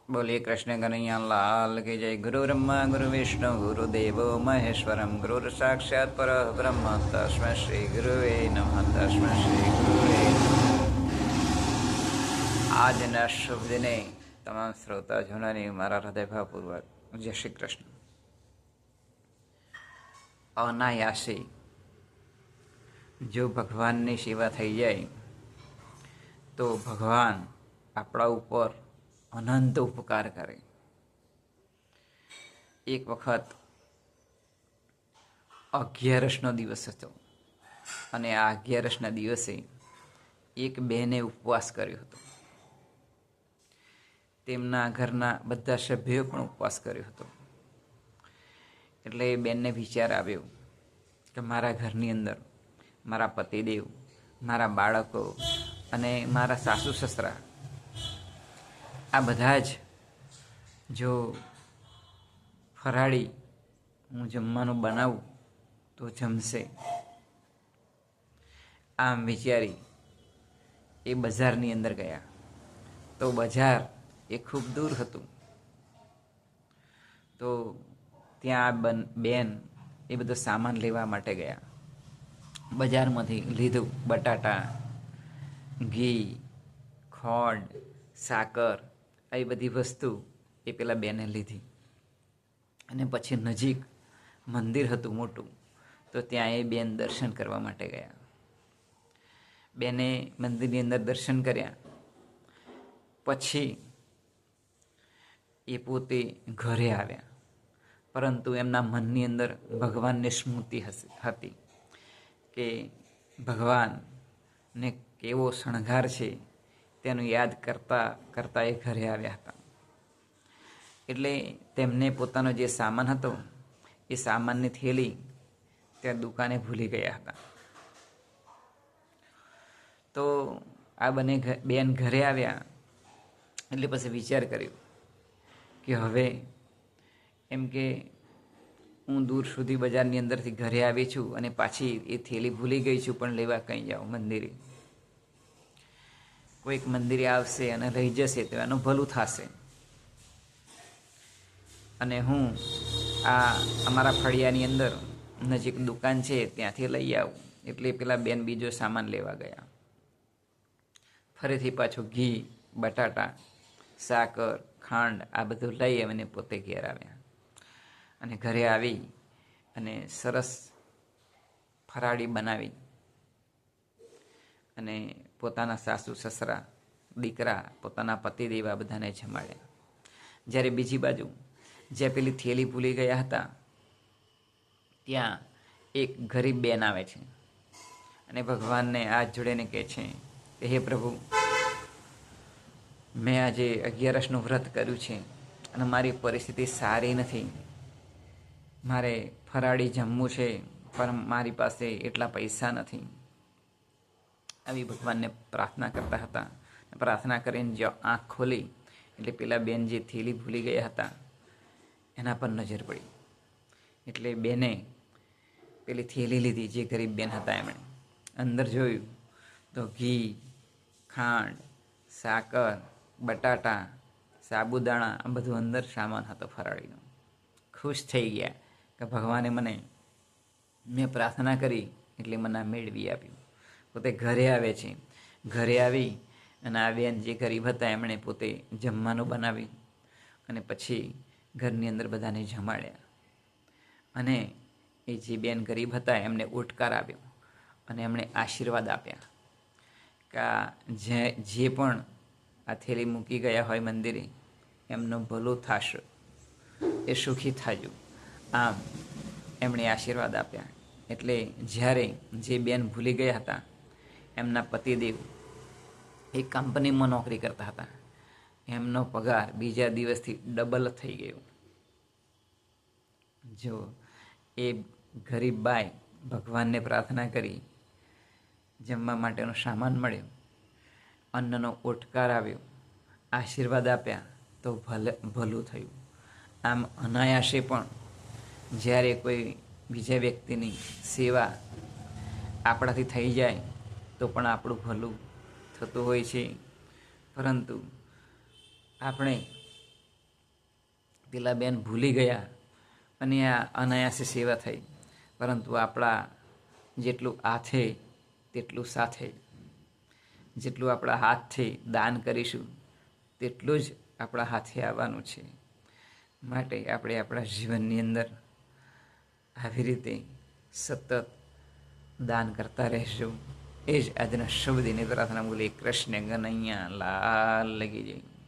बोलिए कृष्ण कन्हैया लाल की जय। गुरु ब्रह्मा गुरु विष्णु गुरुदेवो महेश्वरम गुरु साक्षात पर ब्रह्म तस्मै श्री गुरुवे नमः। तस्मै श्री गुरुवे આજના શુભ દિને તમામ શ્રોતાજનોને મારા હૃદયભાવપૂર્વક જય શ્રી કૃષ્ણ। અનાયાસે જો ભગવાનની સેવા થઈ જાય તો ભગવાન આપણા ઉપર અનંત ઉપકાર કરે। એક વખત 11નો દિવસ હતો અને આ 11ના દિવસે એક બેને ઉપવાસ કર્યો હતો। તેમના ઘરના બધા સભ્યોએ પણ ઉપવાસ કર્યો હતો। એટલે એ બેનને વિચાર આવ્યો કે મારા ઘરની અંદર મારા પતિદેવ, મારા બાળકો અને મારા સાસુ સસરા આ બધા જ જો ફરાળી હું જમવાનું બનાવું તો જમશે। આમ વિચારી એ બજારની અંદર ગયા તો બજાર એ ખૂબ દૂર હતું। તો ત્યાં બેન એ બધો સામાન લેવા માટે ગયા। બજારમાંથી લીધું બટાટા, ઘી, ખોડ, સાકર, એ બધી વસ્તુ એ પેલા બેને લીધી અને પછી નજીક મંદિર હતું મોટું, તો ત્યાં એ બેન દર્શન કરવા માટે ગયા। બેને મંદિરની અંદર દર્શન કર્યા પછી એ પોતે ઘરે આવ્યા, પરંતુ એમના મનની અંદર ભગવાનની સ્મૃતિ હતી કે ભગવાનને કેવો શણગાર છે તેનું યાદ કરતાં કરતાં એ ઘરે આવ્યા હતા। એટલે તેમને પોતાનો જે સામાન હતો એ સામાનની થેલી ત્યાં દુકાને ભૂલી ગયા હતા। તો આ બેન ઘરે આવ્યા એટલે પછી વિચાર કર્યો કે હવે એમ કે હું દૂર સુધી બજારની અંદરથી ઘરે આવી છું અને પાછી એ થેલી ભૂલી ગઈ છું, પણ લેવા કંઈ જાઉં મંદિરે, કોઈક મંદિરે આવશે અને લઈ જશે તો એનું ભલું થશે અને હું આ અમારા ફળિયાની અંદર નજીક દુકાન છે ત્યાંથી લઈ આવું। એટલે પેલા બેન બીજો સામાન લેવા ગયા। ફરીથી પાછું ઘી, બટાટા, સાકર, ખાંડ આ બધું લઈ અને પોતે ઘેર આવ્યા અને ઘરે આવી અને સરસ ફરાળી બનાવી અને પોતાના સાસુ સસરા, દીકરા, પોતાના પતિદેવ આ બધાને જમાડ્યા। જ્યારે બીજી બાજુ જ્યાં પેલી થેલી ભૂલી ગયા હતા ત્યાં એક ગરીબ બેન આવે છે અને ભગવાનને હાથ જોડીને કહે છે કે હે પ્રભુ, મેં આજે 11નું વ્રત કર્યું છે અને મારી પરિસ્થિતિ સારી નથી, મારે ફરાળી જમવું છે પણ મારી પાસે એટલા પૈસા નથી। આવી ભગવાનને પ્રાર્થના કરતા હતા। પ્રાર્થના કરીને જો આંખ ખોલી એટલે પેલા બેન જે થેલી ભૂલી ગયા હતા એના પર નજર પડી। એટલે બેને પેલી થેલી લીધી, જે ગરીબ બેન હતા એમણે અંદર જોયું તો ઘી, ખાંડ, સાકર, બટાટા, સાબુદાણા આ બધું અંદર સામાન હતો ફરાળીનો। ખુશ થઈ ગયા કે ભગવાને મેં પ્રાર્થના કરી એટલે મને મેળવી આપ્યું। પોતે ઘરે આવે છે, ઘરે આવી અને આ બેન જે ગરીબ હતા એમણે પોતે જમવાનું બનાવ્યું અને પછી ઘરની અંદર બધાને જમાડ્યા અને એ જે બેન ગરીબ હતા એમને ઉઠકાર આપ્યો અને એમણે આશીર્વાદ આપ્યા કે જે પણ આ થેલી મૂકી ગયા હોય મંદિરે એમનું ભલું થશે, એ સુખી થાજો, આમ એમણે આશીર્વાદ આપ્યા। એટલે જ્યારે જે બેન ભૂલી ગયા હતા એમના પતિદેવ એ કંપનીમાં નોકરી કરતા હતા, એમનો પગાર બીજા દિવસથી ડબલ થઈ ગયો। જો એ ગરીબ બાઈ ભગવાનને પ્રાર્થના કરી, જમવા માટેનો સામાન મળ્યો, અન્નનો ઓટકાર આવ્યો, આશીર્વાદ આપ્યા તો ભલું થયું। આમ અનાયાસે પણ જ્યારે કોઈ બીજા વ્યક્તિની સેવા આપણાથી થઈ જાય તો પણ આપણું ભલું થતું હોય છે। પરંતુ આપણે પેલા બેન ભૂલી ગયા અને આ અનાયાસે સેવા થઈ. પરંતુ આપણા જેટલું હાથે તેટલું સાથે, જેટલું આપણા હાથથી દાન કરીશું તેટલું જ આપણા હાથે આવવાનું છે. માટે આપણે આપણા જીવનની અંદર આવી રીતે સતત દાન કરતા રહેશું. એ જ આજના શુભ દિને પ્રાર્થના. બોલે કૃષ્ણ કનૈયા લાલ લગી જાય.